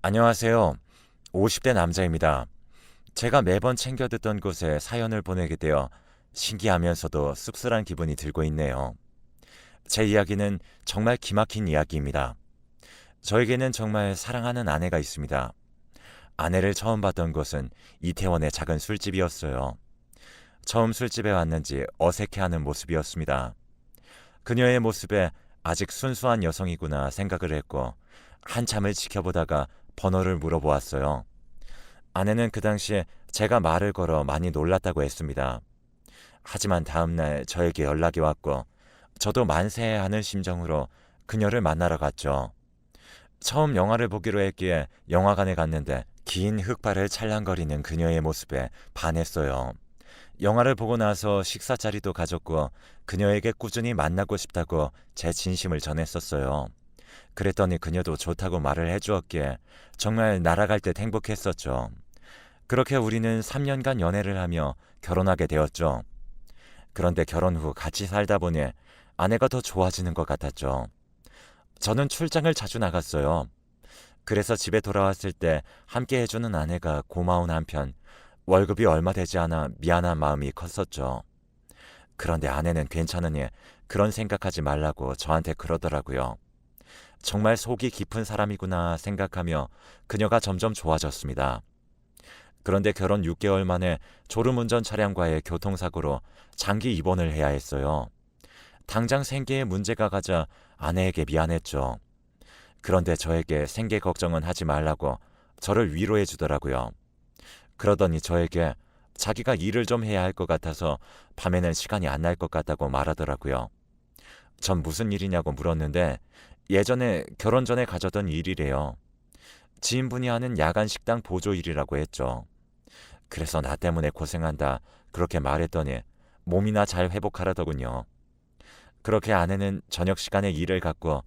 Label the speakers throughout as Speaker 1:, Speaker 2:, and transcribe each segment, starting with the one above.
Speaker 1: 안녕하세요. 50대 남자입니다. 제가 매번 챙겨 듣던 곳에 사연을 보내게 되어 신기하면서도 씁쓸한 기분이 들고 있네요. 제 이야기는 정말 기막힌 이야기입니다. 저에게는 정말 사랑하는 아내가 있습니다. 아내를 처음 봤던 곳은 이태원의 작은 술집이었어요. 처음 술집에 왔는지 어색해하는 모습이었습니다. 그녀의 모습에 아직 순수한 여성이구나 생각을 했고 한참을 지켜보다가 번호를 물어보았어요. 아내는 그 당시에 제가 말을 걸어 많이 놀랐다고 했습니다. 하지만 다음날 저에게 연락이 왔고 저도 만세하는 심정으로 그녀를 만나러 갔죠. 처음 영화를 보기로 했기에 영화관에 갔는데 긴 흑발을 찰랑거리는 그녀의 모습에 반했어요. 영화를 보고 나서 식사 자리도 가졌고 그녀에게 꾸준히 만나고 싶다고 제 진심을 전했었어요. 그랬더니 그녀도 좋다고 말을 해주었기에 정말 날아갈 듯 행복했었죠. 그렇게 우리는 3년간 연애를 하며 결혼하게 되었죠. 그런데 결혼 후 같이 살다 보니 아내가 더 좋아지는 것 같았죠. 저는 출장을 자주 나갔어요. 그래서 집에 돌아왔을 때 함께 해주는 아내가 고마운 한편 월급이 얼마 되지 않아 미안한 마음이 컸었죠. 그런데 아내는 괜찮으니 그런 생각하지 말라고 저한테 그러더라고요. 정말 속이 깊은 사람이구나 생각하며 그녀가 점점 좋아졌습니다. 그런데 결혼 6개월 만에 졸음운전 차량과의 교통사고로 장기 입원을 해야 했어요. 당장 생계에 문제가 가자 아내에게 미안했죠. 그런데 저에게 생계 걱정은 하지 말라고 저를 위로해 주더라고요. 그러더니 저에게 자기가 일을 좀 해야 할 것 같아서 밤에는 시간이 안 날 것 같다고 말하더라고요. 전 무슨 일이냐고 물었는데 예전에 결혼 전에 가져던 일이래요. 지인분이 하는 야간 식당 보조 일이라고 했죠. 그래서 나 때문에 고생한다 그렇게 말했더니 몸이나 잘 회복하라더군요. 그렇게 아내는 저녁 시간에 일을 갖고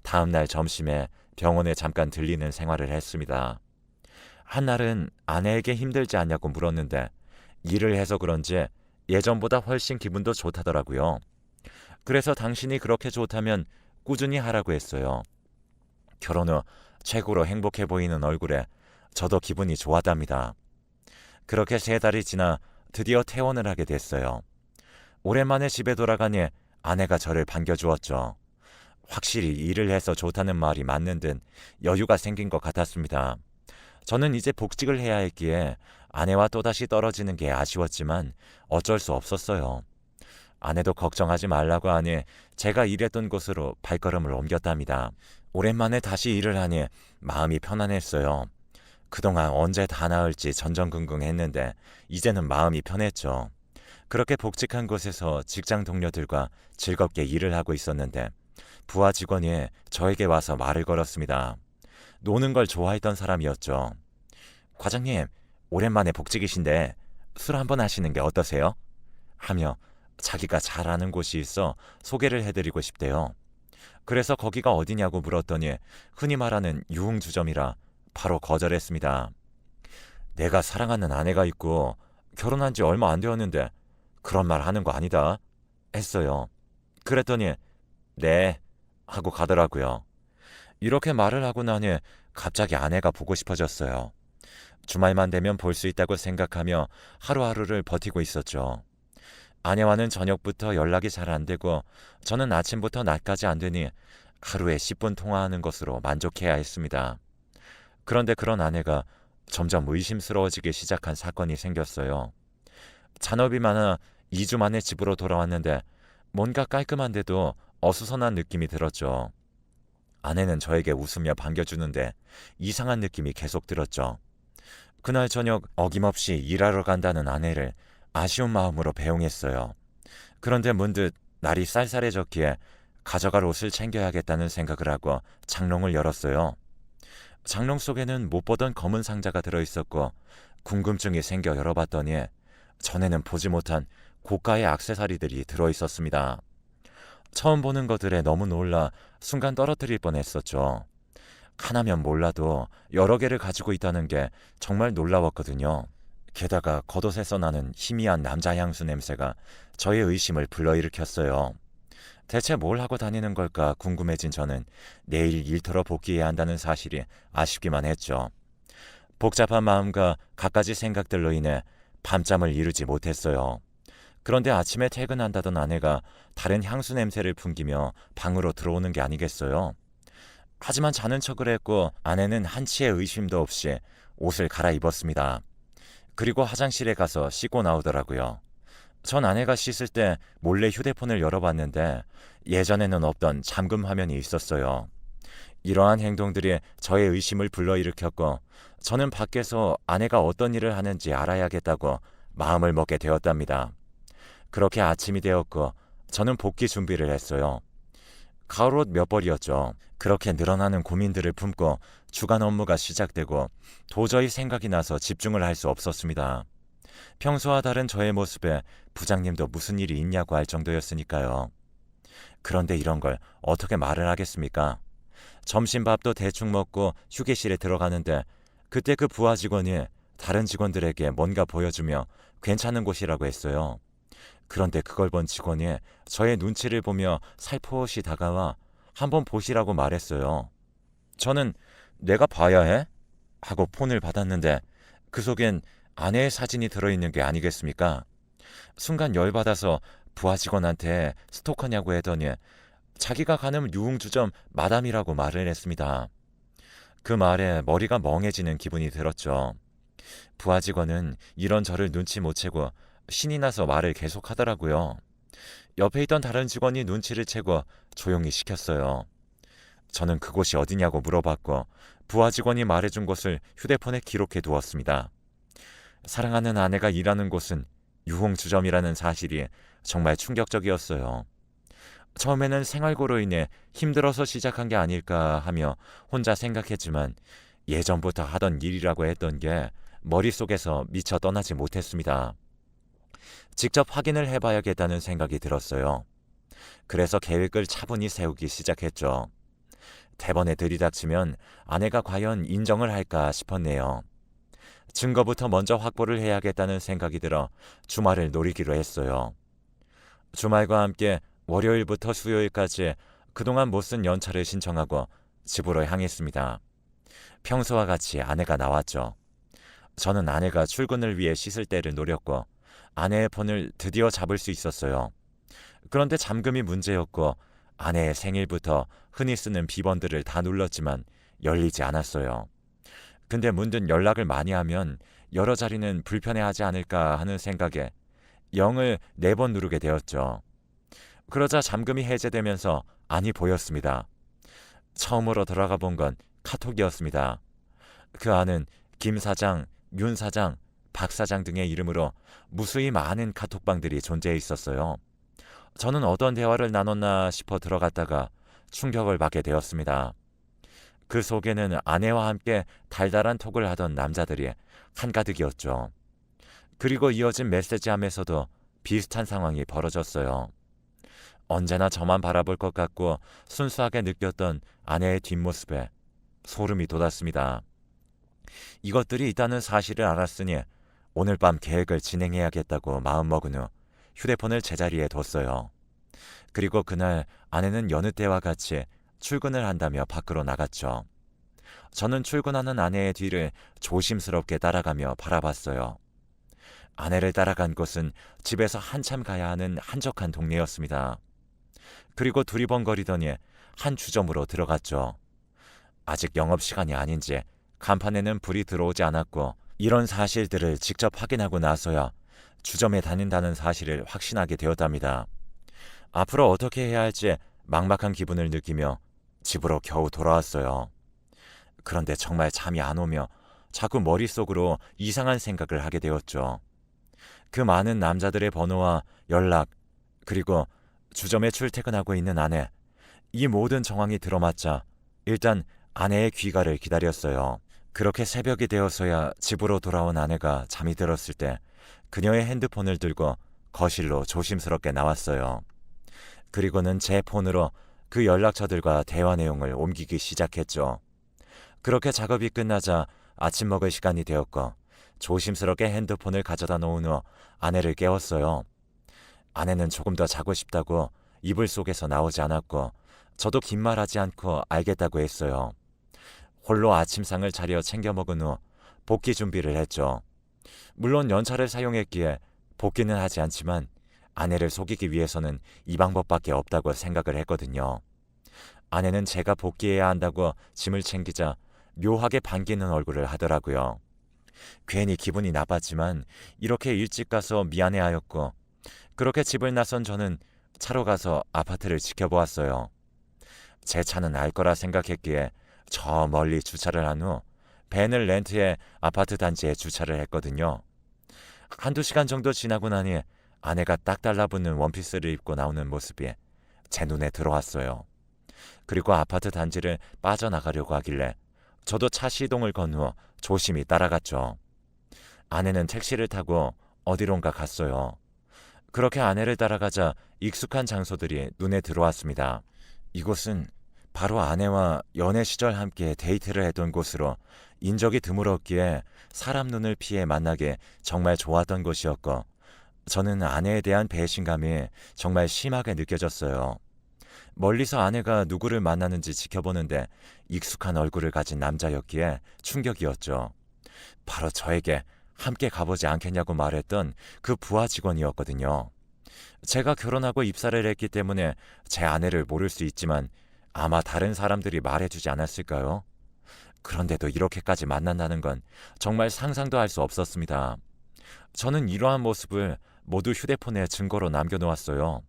Speaker 1: 다음날 점심에 병원에 잠깐 들리는 생활을 했습니다. 한날은 아내에게 힘들지 않냐고 물었는데 일을 해서 그런지 예전보다 훨씬 기분도 좋다더라고요. 그래서 당신이 그렇게 좋다면 꾸준히 하라고 했어요. 결혼 후 최고로 행복해 보이는 얼굴에 저도 기분이 좋았답니다. 그렇게 3달이 지나 드디어 퇴원을 하게 됐어요. 오랜만에 집에 돌아가니 아내가 저를 반겨주었죠. 확실히 일을 해서 좋다는 말이 맞는 듯 여유가 생긴 것 같았습니다. 저는 이제 복직을 해야 했기에 아내와 또다시 떨어지는 게 아쉬웠지만 어쩔 수 없었어요. 아내도 걱정하지 말라고 하니 제가 일했던 곳으로 발걸음을 옮겼답니다. 오랜만에 다시 일을 하니 마음이 편안했어요. 그동안 언제 다 나을지 전전긍긍했는데 이제는 마음이 편했죠. 그렇게 복직한 곳에서 직장 동료들과 즐겁게 일을 하고 있었는데 부하 직원이 저에게 와서 말을 걸었습니다. 노는 걸 좋아했던 사람이었죠. 과장님, 오랜만에 복직이신데 술 한번 하시는 게 어떠세요? 하며 자기가 잘 아는 곳이 있어 소개를 해드리고 싶대요. 그래서 거기가 어디냐고 물었더니 흔히 말하는 유흥주점이라 바로 거절했습니다. 내가 사랑하는 아내가 있고 결혼한 지 얼마 안 되었는데 그런 말 하는 거 아니다 했어요. 그랬더니 네 하고 가더라고요. 이렇게 말을 하고 나니 갑자기 아내가 보고 싶어졌어요. 주말만 되면 볼 수 있다고 생각하며 하루하루를 버티고 있었죠. 아내와는 저녁부터 연락이 잘 안 되고 저는 아침부터 낮까지 안 되니 하루에 10분 통화하는 것으로 만족해야 했습니다. 그런데 그런 아내가 점점 의심스러워지기 시작한 사건이 생겼어요. 잔업이 많아 2주 만에 집으로 돌아왔는데 뭔가 깔끔한데도 어수선한 느낌이 들었죠. 아내는 저에게 웃으며 반겨주는데 이상한 느낌이 계속 들었죠. 그날 저녁 어김없이 일하러 간다는 아내를 아쉬운 마음으로 배웅했어요. 그런데 문득 날이 쌀쌀해졌기에 가져갈 옷을 챙겨야겠다는 생각을 하고 장롱을 열었어요. 장롱 속에는 못 보던 검은 상자가 들어있었고 궁금증이 생겨 열어봤더니 전에는 보지 못한 고가의 액세서리들이 들어있었습니다. 처음 보는 것들에 너무 놀라 순간 떨어뜨릴 뻔했었죠. 하나면 몰라도 여러 개를 가지고 있다는 게 정말 놀라웠거든요. 게다가 겉옷에서 나는 희미한 남자 향수 냄새가 저의 의심을 불러일으켰어요. 대체 뭘 하고 다니는 걸까 궁금해진 저는 내일 일터로 복귀해야 한다는 사실이 아쉽기만 했죠. 복잡한 마음과 갖가지 생각들로 인해 밤잠을 이루지 못했어요. 그런데 아침에 퇴근한다던 아내가 다른 향수 냄새를 풍기며 방으로 들어오는 게 아니겠어요? 하지만 자는 척을 했고 아내는 한치의 의심도 없이 옷을 갈아입었습니다. 그리고 화장실에 가서 씻고 나오더라고요. 전 아내가 씻을 때 몰래 휴대폰을 열어봤는데 예전에는 없던 잠금 화면이 있었어요. 이러한 행동들이 저의 의심을 불러일으켰고 저는 밖에서 아내가 어떤 일을 하는지 알아야겠다고 마음을 먹게 되었답니다. 그렇게 아침이 되었고 저는 복귀 준비를 했어요. 가을옷 몇 벌이었죠. 그렇게 늘어나는 고민들을 품고 주간 업무가 시작되고 도저히 생각이 나서 집중을 할 수 없었습니다. 평소와 다른 저의 모습에 부장님도 무슨 일이 있냐고 할 정도였으니까요. 그런데 이런 걸 어떻게 말을 하겠습니까? 점심밥도 대충 먹고 휴게실에 들어가는데 그때 그 부하 직원이 다른 직원들에게 뭔가 보여주며 괜찮은 곳이라고 했어요. 그런데 그걸 본 직원이 저의 눈치를 보며 살포시 다가와 한번 보시라고 말했어요. 저는 내가 봐야 해? 하고 폰을 받았는데 그 속엔 아내의 사진이 들어있는 게 아니겠습니까? 순간 열받아서 부하 직원한테 스토커냐고 했더니 자기가 가는 유흥주점 마담이라고 말을 했습니다. 그 말에 머리가 멍해지는 기분이 들었죠. 부하 직원은 이런 저를 눈치 못 채고 신이 나서 말을 계속하더라고요. 옆에 있던 다른 직원이 눈치를 채고 조용히 시켰어요. 저는 그곳이 어디냐고 물어봤고 부하 직원이 말해준 곳을 휴대폰에 기록해 두었습니다. 사랑하는 아내가 일하는 곳은 유흥주점이라는 사실이 정말 충격적이었어요. 처음에는 생활고로 인해 힘들어서 시작한 게 아닐까 하며 혼자 생각했지만 예전부터 하던 일이라고 했던 게 머릿속에서 미처 떠나지 못했습니다. 직접 확인을 해봐야겠다는 생각이 들었어요. 그래서 계획을 차분히 세우기 시작했죠. 대번에 들이닥치면 아내가 과연 인정을 할까 싶었네요. 증거부터 먼저 확보를 해야겠다는 생각이 들어 주말을 노리기로 했어요. 주말과 함께 월요일부터 수요일까지 그동안 못 쓴 연차를 신청하고 집으로 향했습니다. 평소와 같이 아내가 나왔죠. 저는 아내가 출근을 위해 씻을 때를 노렸고 아내의 폰을 드디어 잡을 수 있었어요. 그런데 잠금이 문제였고 아내의 생일부터 흔히 쓰는 비번들을 다 눌렀지만 열리지 않았어요. 근데 문득 연락을 많이 하면 여러 자리는 불편해하지 않을까 하는 생각에 0을 4번 누르게 되었죠. 그러자 잠금이 해제되면서 안이 보였습니다. 처음으로 들어가 본 건 카톡이었습니다. 그 안은 김 사장, 윤 사장, 박 사장 등의 이름으로 무수히 많은 카톡방들이 존재해 있었어요. 저는 어떤 대화를 나눴나 싶어 들어갔다가 충격을 받게 되었습니다. 그 속에는 아내와 함께 달달한 톡을 하던 남자들이 한가득이었죠. 그리고 이어진 메시지함에서도 비슷한 상황이 벌어졌어요. 언제나 저만 바라볼 것 같고 순수하게 느꼈던 아내의 뒷모습에 소름이 돋았습니다. 이것들이 있다는 사실을 알았으니 오늘 밤 계획을 진행해야겠다고 마음먹은 후 휴대폰을 제자리에 뒀어요. 그리고 그날 아내는 여느 때와 같이 출근을 한다며 밖으로 나갔죠. 저는 출근하는 아내의 뒤를 조심스럽게 따라가며 바라봤어요. 아내를 따라간 곳은 집에서 한참 가야 하는 한적한 동네였습니다. 그리고 두리번거리더니 한 주점으로 들어갔죠. 아직 영업시간이 아닌지 간판에는 불이 들어오지 않았고 이런 사실들을 직접 확인하고 나서야 주점에 다닌다는 사실을 확신하게 되었답니다. 앞으로 어떻게 해야 할지 막막한 기분을 느끼며 집으로 겨우 돌아왔어요. 그런데 정말 잠이 안 오며 자꾸 머릿속으로 이상한 생각을 하게 되었죠. 그 많은 남자들의 번호와 연락, 그리고 주점에 출퇴근하고 있는 아내, 이 모든 정황이 들어맞자 일단 아내의 귀가를 기다렸어요. 그렇게 새벽이 되어서야 집으로 돌아온 아내가 잠이 들었을 때 그녀의 핸드폰을 들고 거실로 조심스럽게 나왔어요. 그리고는 제 폰으로 그 연락처들과 대화 내용을 옮기기 시작했죠. 그렇게 작업이 끝나자 아침 먹을 시간이 되었고 조심스럽게 핸드폰을 가져다 놓은 후 아내를 깨웠어요. 아내는 조금 더 자고 싶다고 이불 속에서 나오지 않았고 저도 긴 말하지 않고 알겠다고 했어요. 홀로 아침상을 차려 챙겨 먹은 후 복귀 준비를 했죠. 물론 연차를 사용했기에 복귀는 하지 않지만 아내를 속이기 위해서는 이 방법밖에 없다고 생각을 했거든요. 아내는 제가 복귀해야 한다고 짐을 챙기자 묘하게 반기는 얼굴을 하더라고요. 괜히 기분이 나빴지만 이렇게 일찍 가서 미안해하였고 그렇게 집을 나선 저는 차로 가서 아파트를 지켜보았어요. 제 차는 알 거라 생각했기에 저 멀리 주차를 한 후 밴을 렌트해 아파트 단지에 주차를 했거든요. 한두 시간 정도 지나고 나니 아내가 딱 달라붙는 원피스를 입고 나오는 모습이 제 눈에 들어왔어요. 그리고 아파트 단지를 빠져나가려고 하길래 저도 차 시동을 건 후 조심히 따라갔죠. 아내는 택시를 타고 어디론가 갔어요. 그렇게 아내를 따라가자 익숙한 장소들이 눈에 들어왔습니다. 이곳은 바로 아내와 연애 시절 함께 데이트를 했던 곳으로 인적이 드물었기에 사람 눈을 피해 만나게 정말 좋았던 곳이었고 저는 아내에 대한 배신감이 정말 심하게 느껴졌어요. 멀리서 아내가 누구를 만나는지 지켜보는데 익숙한 얼굴을 가진 남자였기에 충격이었죠. 바로 저에게 함께 가보지 않겠냐고 말했던 그 부하 직원이었거든요. 제가 결혼하고 입사를 했기 때문에 제 아내를 모를 수 있지만 아마 다른 사람들이 말해주지 않았을까요? 그런데도 이렇게까지 만난다는 건 정말 상상도 할 수 없었습니다. 저는 이러한 모습을 모두 휴대폰에 증거로 남겨놓았어요.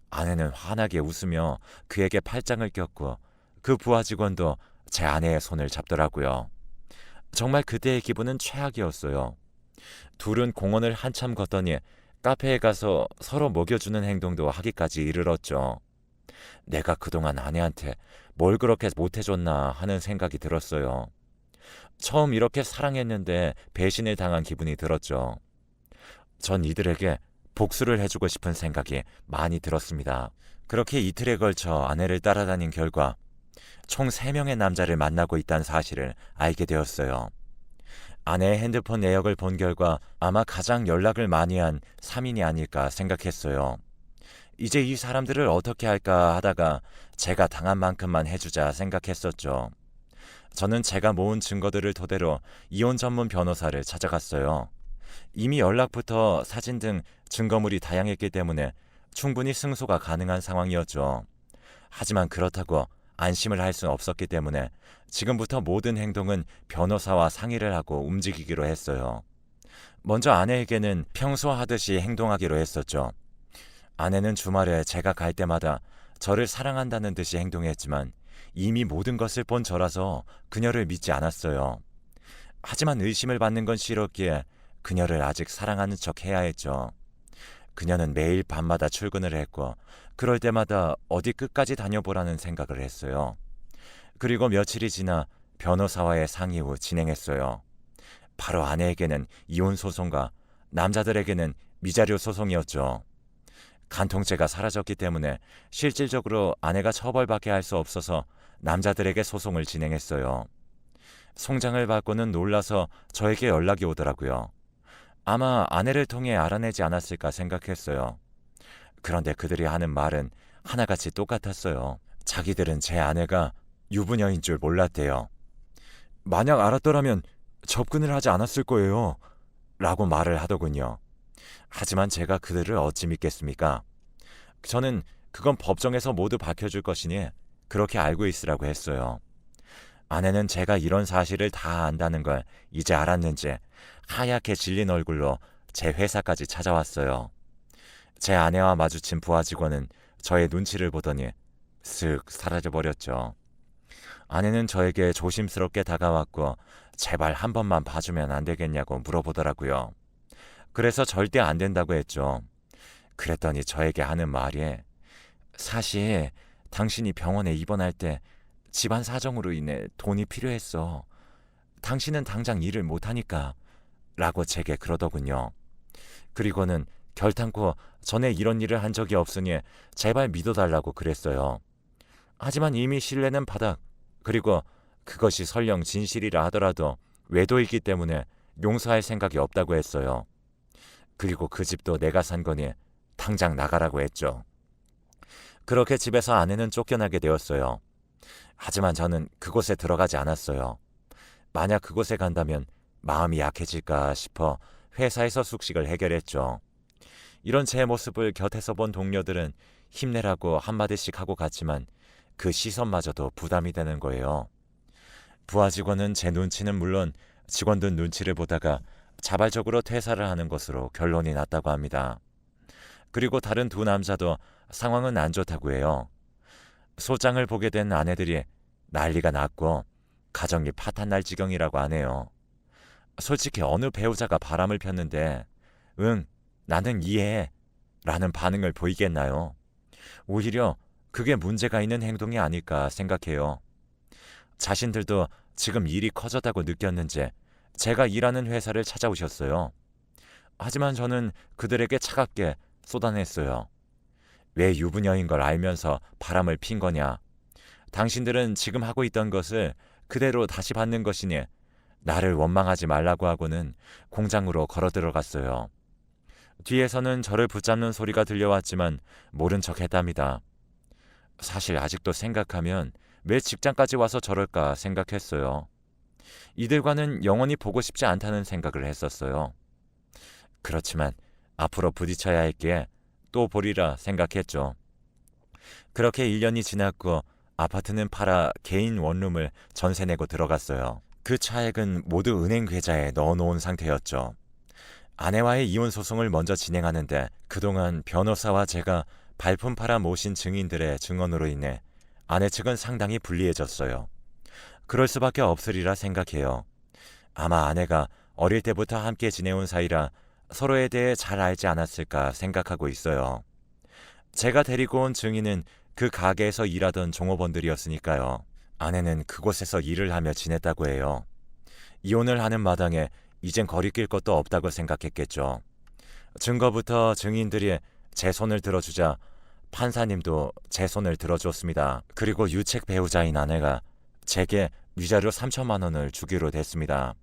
Speaker 1: 아내는 환하게 웃으며 그에게 팔짱을 꼈고 그 부하 직원도 제 아내의 손을 잡더라고요. 정말 그때의 기분은 최악이었어요. 둘은 공원을 한참 걷더니 카페에 가서 서로 먹여주는 행동도 하기까지 이르렀죠. 내가 그동안 아내한테 뭘 그렇게 못해줬나 하는 생각이 들었어요. 처음 이렇게 사랑했는데 배신을 당한 기분이 들었죠. 전 이들에게 복수를 해주고 싶은 생각이 많이 들었습니다. 그렇게 이틀에 걸쳐 아내를 따라다닌 결과 총 3명의 남자를 만나고 있다는 사실을 알게 되었어요. 아내의 핸드폰 내역을 본 결과 아마 가장 연락을 많이 한 3인이 아닐까 생각했어요. 이제 이 사람들을 어떻게 할까 하다가 제가 당한 만큼만 해주자 생각했었죠. 저는 제가 모은 증거들을 토대로 이혼 전문 변호사를 찾아갔어요. 이미 연락부터 사진 등 증거물이 다양했기 때문에 충분히 승소가 가능한 상황이었죠. 하지만 그렇다고 안심을 할 수는 없었기 때문에 지금부터 모든 행동은 변호사와 상의를 하고 움직이기로 했어요. 먼저 아내에게는 평소 하듯이 행동하기로 했었죠. 아내는 주말에 제가 갈 때마다 저를 사랑한다는 듯이 행동했지만 이미 모든 것을 본 저라서 그녀를 믿지 않았어요. 하지만 의심을 받는 건 싫었기에 그녀를 아직 사랑하는 척 해야 했죠. 그녀는 매일 밤마다 출근을 했고 그럴 때마다 어디 끝까지 다녀보라는 생각을 했어요. 그리고 며칠이 지나 변호사와의 상의 후 진행했어요. 바로 아내에게는 이혼 소송과 남자들에게는 미자료 소송이었죠. 간통죄가 사라졌기 때문에 실질적으로 아내가 처벌받게 할 수 없어서 남자들에게 소송을 진행했어요. 송장을 받고는 놀라서 저에게 연락이 오더라고요. 아마 아내를 통해 알아내지 않았을까 생각했어요. 그런데 그들이 하는 말은 하나같이 똑같았어요. 자기들은 제 아내가 유부녀인 줄 몰랐대요. 만약 알았더라면 접근을 하지 않았을 거예요. 라고 말을 하더군요. 하지만 제가 그들을 어찌 믿겠습니까? 저는 그건 법정에서 모두 밝혀줄 것이니 그렇게 알고 있으라고 했어요. 아내는 제가 이런 사실을 다 안다는 걸 이제 알았는지 하얗게 질린 얼굴로 제 회사까지 찾아왔어요. 제 아내와 마주친 부하 직원은 저의 눈치를 보더니 쓱 사라져버렸죠. 아내는 저에게 조심스럽게 다가왔고 제발 한 번만 봐주면 안 되겠냐고 물어보더라고요. 그래서 절대 안 된다고 했죠. 그랬더니 저에게 하는 말이 사실 당신이 병원에 입원할 때 집안 사정으로 인해 돈이 필요했어. 당신은 당장 일을 못하니까 라고 제게 그러더군요. 그리고는 결탄코 전에 이런 일을 한 적이 없으니 제발 믿어달라고 그랬어요. 하지만 이미 신뢰는 바닥, 그리고 그것이 설령 진실이라 하더라도 외도이기 때문에 용서할 생각이 없다고 했어요. 그리고 그 집도 내가 산 거니 당장 나가라고 했죠. 그렇게 집에서 아내는 쫓겨나게 되었어요. 하지만 저는 그곳에 들어가지 않았어요. 만약 그곳에 간다면 마음이 약해질까 싶어 회사에서 숙식을 해결했죠. 이런 제 모습을 곁에서 본 동료들은 힘내라고 한마디씩 하고 갔지만 그 시선마저도 부담이 되는 거예요. 부하 직원은 제 눈치는 물론 직원들 눈치를 보다가 자발적으로 퇴사를 하는 것으로 결론이 났다고 합니다. 그리고 다른 두 남자도 상황은 안 좋다고 해요. 소장을 보게 된 아내들이 난리가 났고 가정이 파탄날 지경이라고 하네요. 솔직히 어느 배우자가 바람을 폈는데 응, 나는 이해해 라는 반응을 보이겠나요? 오히려 그게 문제가 있는 행동이 아닐까 생각해요. 자신들도 지금 일이 커졌다고 느꼈는지 제가 일하는 회사를 찾아오셨어요. 하지만 저는 그들에게 차갑게 쏟아냈어요. 왜 유부녀인 걸 알면서 바람을 핀 거냐? 당신들은 지금 하고 있던 것을 그대로 다시 받는 것이니 나를 원망하지 말라고 하고는 공장으로 걸어 들어갔어요. 뒤에서는 저를 붙잡는 소리가 들려왔지만 모른 척 했답니다. 사실 아직도 생각하면 왜 직장까지 와서 저럴까 생각했어요. 이들과는 영원히 보고 싶지 않다는 생각을 했었어요. 그렇지만 앞으로 부딪혀야 할게 또 보리라 생각했죠. 그렇게 1년이 지났고 아파트는 팔아 개인 원룸을 전세 내고 들어갔어요. 그 차액은 모두 은행 계좌에 넣어놓은 상태였죠. 아내와의 이혼 소송을 먼저 진행하는데 그동안 변호사와 제가 발품 팔아 모신 증인들의 증언으로 인해 아내 측은 상당히 불리해졌어요. 그럴 수밖에 없으리라 생각해요. 아마 아내가 어릴 때부터 함께 지내온 사이라 서로에 대해 잘 알지 않았을까 생각하고 있어요. 제가 데리고 온 증인은 그 가게에서 일하던 종업원들이었으니까요. 아내는 그곳에서 일을 하며 지냈다고 해요. 이혼을 하는 마당에 이젠 거리낄 것도 없다고 생각했겠죠. 증거부터 증인들이 제 손을 들어주자 판사님도 제 손을 들어줬습니다. 그리고 유책 배우자인 아내가 제게 위자료 3천만 원을 주기로 됐습니다.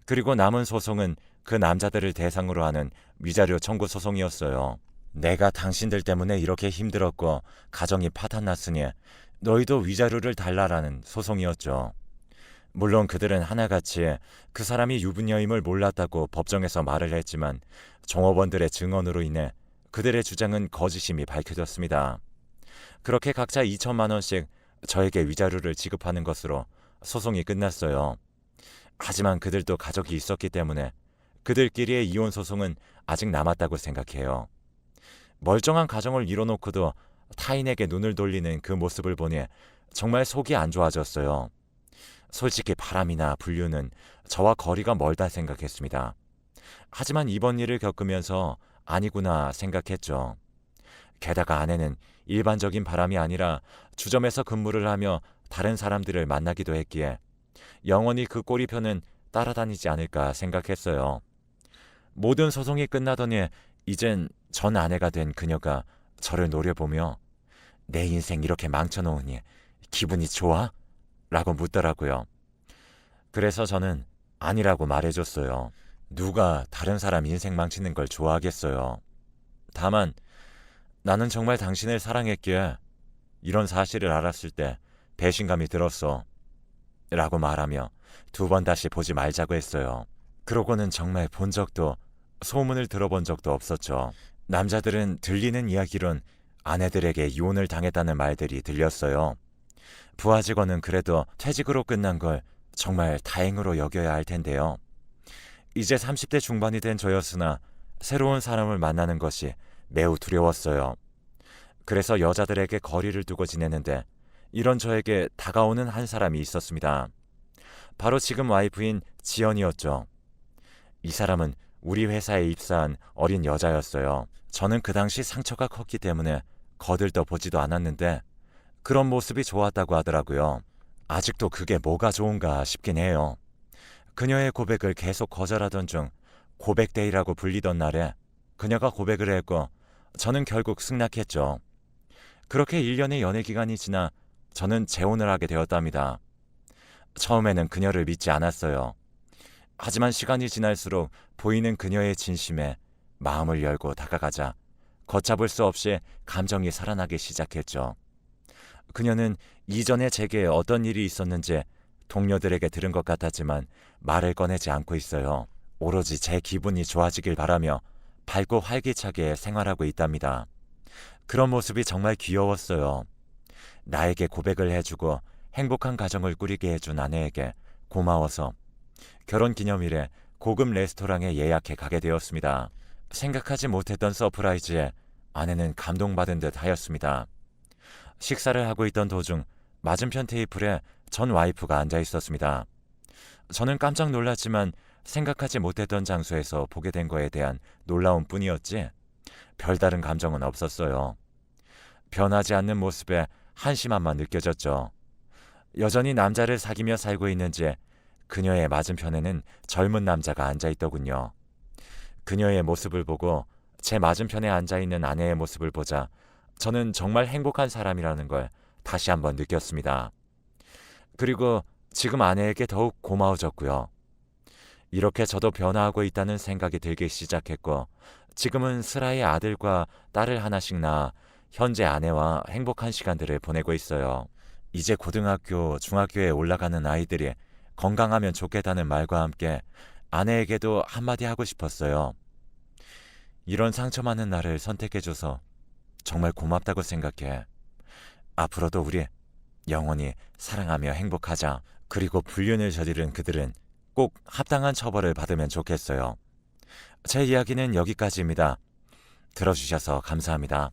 Speaker 1: 그리고 남은 소송은 그 남자들을 대상으로 하는 위자료 청구 소송이었어요. 내가 당신들 때문에 이렇게 힘들었고 가정이 파탄났으니 너희도 위자료를 달라라는 소송이었죠. 물론 그들은 하나같이 그 사람이 유부녀임을 몰랐다고 법정에서 말을 했지만 종업원들의 증언으로 인해 그들의 주장은 거짓임이 밝혀졌습니다. 그렇게 각자 2천만 원씩 저에게 위자료를 지급하는 것으로 소송이 끝났어요. 하지만 그들도 가족이 있었기 때문에 그들끼리의 이혼 소송은 아직 남았다고 생각해요. 멀쩡한 가정을 이뤄놓고도 타인에게 눈을 돌리는 그 모습을 보니 정말 속이 안 좋아졌어요. 솔직히 바람이나 불륜은 저와 거리가 멀다 생각했습니다. 하지만 이번 일을 겪으면서 아니구나 생각했죠. 게다가 아내는 일반적인 바람이 아니라 주점에서 근무를 하며 다른 사람들을 만나기도 했기에 영원히 그 꼬리표는 따라다니지 않을까 생각했어요. 모든 소송이 끝나더니 이젠 전 아내가 된 그녀가 저를 노려보며 내 인생 이렇게 망쳐놓으니 기분이 좋아? 라고 묻더라고요. 그래서 저는 아니라고 말해줬어요. 누가 다른 사람 인생 망치는 걸 좋아하겠어요. 다만 나는 정말 당신을 사랑했기에 이런 사실을 알았을 때 배신감이 들었어. 라고 말하며 두 번 다시 보지 말자고 했어요. 그러고는 정말 본 적도 소문을 들어본 적도 없었죠. 남자들은 들리는 이야기론 아내들에게 이혼을 당했다는 말들이 들렸어요. 부하 직원은 그래도 퇴직으로 끝난 걸 정말 다행으로 여겨야 할 텐데요. 이제 30대 중반이 된 저였으나 새로운 사람을 만나는 것이 매우 두려웠어요. 그래서 여자들에게 거리를 두고 지내는데 이런 저에게 다가오는 한 사람이 있었습니다. 바로 지금 와이프인 지연이었죠. 이 사람은 우리 회사에 입사한 어린 여자였어요. 저는 그 당시 상처가 컸기 때문에 거들떠 보지도 않았는데 그런 모습이 좋았다고 하더라고요. 아직도 그게 뭐가 좋은가 싶긴 해요. 그녀의 고백을 계속 거절하던 중 고백데이라고 불리던 날에 그녀가 고백을 했고 저는 결국 승낙했죠. 그렇게 1년의 연애 기간이 지나 저는 재혼을 하게 되었답니다. 처음에는 그녀를 믿지 않았어요. 하지만 시간이 지날수록 보이는 그녀의 진심에 마음을 열고 다가가자 걷잡을 수 없이 감정이 살아나기 시작했죠. 그녀는 이전에 제게 어떤 일이 있었는지 동료들에게 들은 것 같았지만 말을 꺼내지 않고 있어요. 오로지 제 기분이 좋아지길 바라며 밝고 활기차게 생활하고 있답니다. 그런 모습이 정말 귀여웠어요. 나에게 고백을 해주고 행복한 가정을 꾸리게 해준 아내에게 고마워서 결혼 기념일에 고급 레스토랑에 예약해 가게 되었습니다. 생각하지 못했던 서프라이즈에 아내는 감동받은 듯 하였습니다. 식사를 하고 있던 도중 맞은편 테이블에 전 와이프가 앉아 있었습니다. 저는 깜짝 놀랐지만 생각하지 못했던 장소에서 보게 된 거에 대한 놀라움 뿐이었지 별다른 감정은 없었어요. 변하지 않는 모습에 한심함만 느껴졌죠. 여전히 남자를 사귀며 살고 있는지 그녀의 맞은편에는 젊은 남자가 앉아 있더군요. 그녀의 모습을 보고 제 맞은편에 앉아 있는 아내의 모습을 보자 저는 정말 행복한 사람이라는 걸 다시 한번 느꼈습니다. 그리고 지금 아내에게 더욱 고마워졌고요. 이렇게 저도 변화하고 있다는 생각이 들기 시작했고 지금은 슬아의 아들과 딸을 하나씩 낳아 현재 아내와 행복한 시간들을 보내고 있어요. 이제 고등학교, 중학교에 올라가는 아이들이 건강하면 좋겠다는 말과 함께 아내에게도 한마디 하고 싶었어요. 이런 상처 많은 나를 선택해줘서 정말 고맙다고 생각해. 앞으로도 우리 영원히 사랑하며 행복하자. 그리고 불륜을 저지른 그들은 꼭 합당한 처벌을 받으면 좋겠어요. 제 이야기는 여기까지입니다. 들어주셔서 감사합니다.